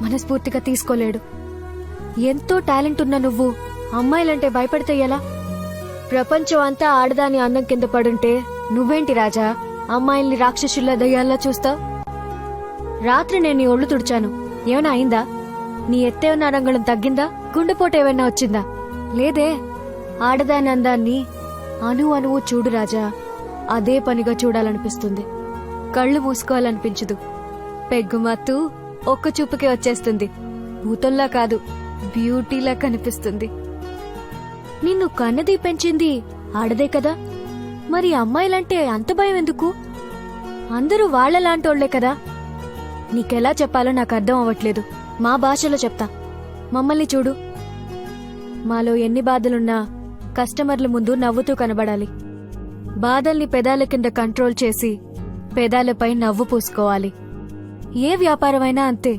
మనస్ఫూర్తిగా తీసుకోలేడు. ఎంతో టాలెంట్ ఉన్న నువ్వు అమ్మాయిలంటే భయపడితే ఎలా? ప్రపంచం అంతా ఆడదాని అందం కింద పడుంటే నువ్వేంటి రాజా అమ్మాయిల్ని రాక్షసుల్లా దయ్యాల్లా చూస్తావు? రాత్రి నేను నీ ఒళ్ళు తుడిచాను, ఏమైనా అయిందా? నీ ఎత్తేవన్న రంగుళం తగ్గిందా? గుండెపోటు ఏమైనా వచ్చిందా? లేదే. ఆడదాని అందాన్ని అణువు చూడు రాజా, అదే పనిగా చూడాలనిపిస్తుంది. కళ్ళు మూసుకోవాలనిపించదు. పెగ్గుమత్తు ఒక్క చూపుకే వచ్చేస్తుంది. భూతంలా కాదు, బ్యూటీలా కనిపిస్తుంది. నిన్ను కన్నది పెంచింది ఆడదే కదా, మరి అమ్మాయిలంటే అంత భయం ఎందుకు? అందరూ వాళ్లలాంటోళ్లే కదా. నీకెలా చెప్పాలో నాకు అర్థం అవ్వట్లేదు. మా భాషలో చెప్తా. మమ్మల్ని చూడు, మాలో ఎన్ని బాధలున్నా కస్టమర్ల ముందు నవ్వుతూ కనబడాలి. బాధల్ని పెదాల కింద కంట్రోల్ చేసి పెదాలపై నవ్వు పూసుకోవాలి. ఏ వ్యాపారమైనా అంతే.